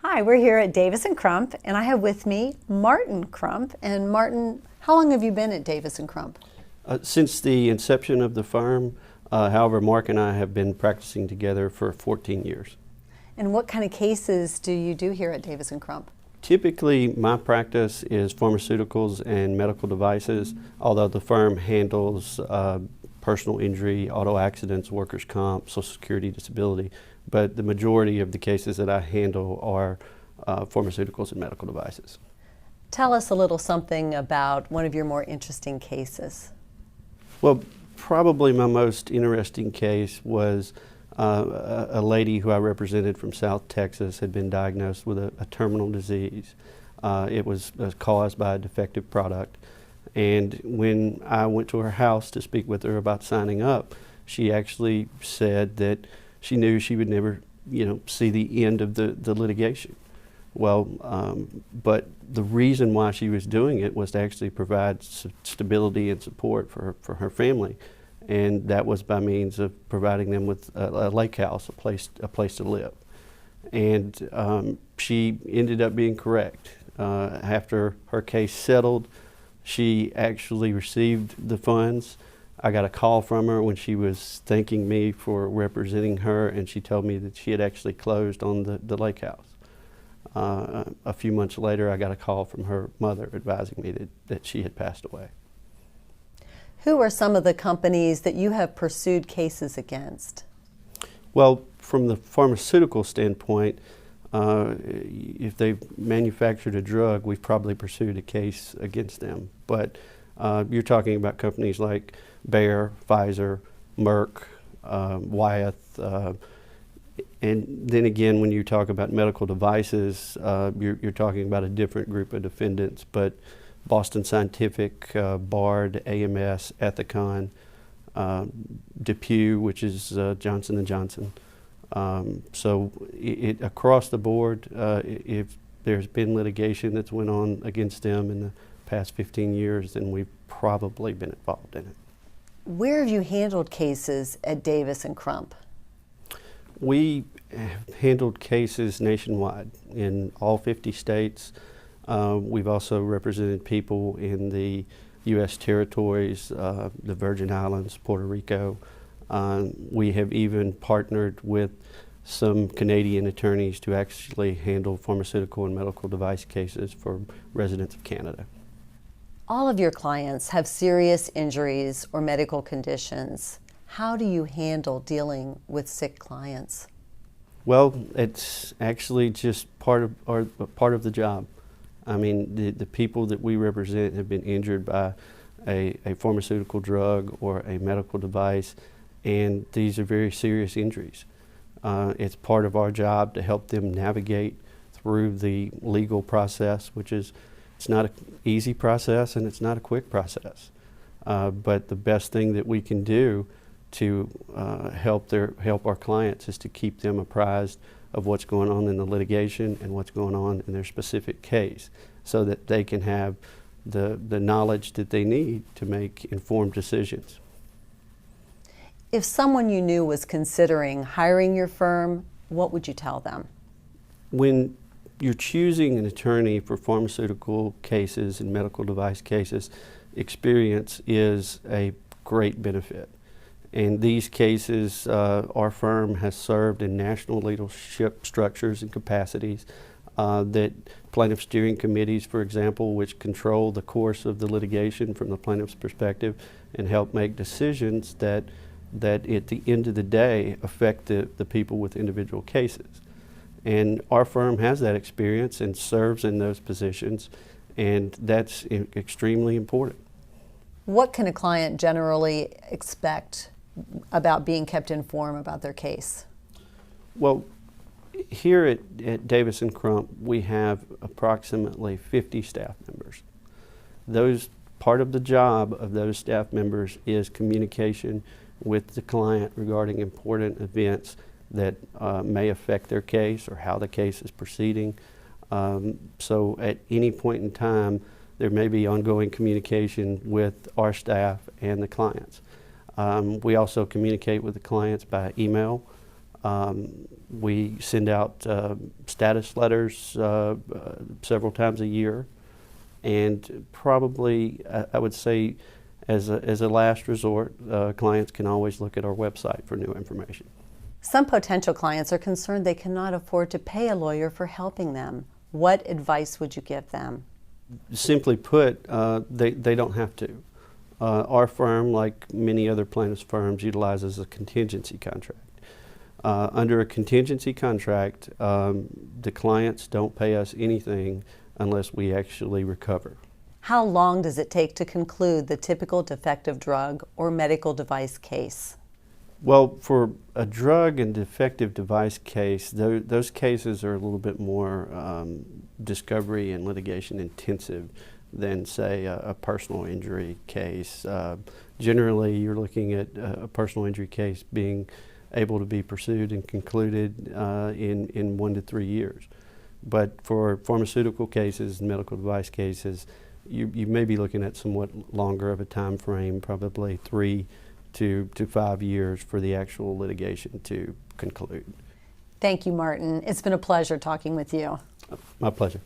Hi, we're here at Davis & Crump, and I have with me Martin Crump. And Martin, how long have you been at Davis & Crump? Since the inception of the firm, however, Mark and I have been practicing together for 14 years. And what kind of cases do you do here at Davis & Crump? Typically, my practice is pharmaceuticals and medical devices, although the firm handles personal injury, auto accidents, workers' comp, Social Security, disability. But the majority of the cases that I handle are pharmaceuticals and medical devices. Tell us a little something about one of your more interesting cases. Well, probably my most interesting case was a lady who I represented from South Texas had been diagnosed with a terminal disease. It was caused by a defective product. And when I went to her house to speak with her about signing up, she actually said that she knew she would never, see the end of the litigation. Well, but the reason why she was doing it was to actually provide stability and support for her family, and that was by means of providing them with a lake house, a place to live. And she ended up being correct. After her case settled, she actually received the funds. I got a call from her when she was thanking me for representing her, and she told me that she had actually closed on the lake house. A few months later, I got a call from her mother advising me that she had passed away. Who are some of the companies that you have pursued cases against? Well, from the pharmaceutical standpoint, if they've manufactured a drug, we've probably pursued a case against them. But you're talking about companies like Bayer, Pfizer, Merck, Wyeth, and then again, when you talk about medical devices, you're talking about a different group of defendants, but Boston Scientific, Bard, AMS, Ethicon, DePuy, which is Johnson & Johnson. So across the board, if there's been litigation that's went on against them in the past 15 years, then we've probably been involved in it. Where have you handled cases at Davis & Crump? We have handled cases nationwide in all 50 states. We've also represented people in the U.S. territories, the Virgin Islands, Puerto Rico. We have even partnered with some Canadian attorneys to actually handle pharmaceutical and medical device cases for residents of Canada. All of your clients have serious injuries or medical conditions. How do you handle dealing with sick clients? Well, it's actually just part of the job. I mean, the people that we represent have been injured by a pharmaceutical drug or a medical device, and these are very serious injuries. It's part of our job to help them navigate through the legal process, which is, it's not an easy process and it's not a quick process. But the best thing that we can do to help our clients is to keep them apprised of what's going on in the litigation and what's going on in their specific case, so that they can have the knowledge that they need to make informed decisions. If someone you knew was considering hiring your firm, what would you tell them? When you're choosing an attorney for pharmaceutical cases and medical device cases, experience is a great benefit. In these cases, our firm has served in national leadership structures and capacities, that plaintiff steering committees, for example, which control the course of the litigation from the plaintiff's perspective and help make decisions that at the end of the day affect the people with individual cases. And our firm has that experience and serves in those positions, and that's extremely important. What can a client generally expect about being kept informed about their case? Well, here at Davis & Crump, we have approximately 50 staff members. Part of the job of those staff members is communication with the client regarding important events that may affect their case or how the case is proceeding. So at any point in time, there may be ongoing communication with our staff and the clients. We also communicate with the clients by email. We send out status letters several times a year, and probably I would say as a last resort, clients can always look at our website for new information. Some potential clients are concerned they cannot afford to pay a lawyer for helping them. What advice would you give them? Simply put, they don't have to. Our firm, like many other plaintiffs' firms, utilizes a contingency contract. Under a contingency contract, the clients don't pay us anything unless we actually recover. How long does it take to conclude the typical defective drug or medical device case? Well, for a drug and defective device case, those cases are a little bit more discovery and litigation intensive than, say, a personal injury case. Generally, you're looking at a personal injury case being able to be pursued and concluded in 1 to 3 years. But for pharmaceutical cases and medical device cases, you may be looking at somewhat longer of a time frame, probably 3 to 5 years for the actual litigation to conclude. Thank you, Martin. It's been a pleasure talking with you. My pleasure.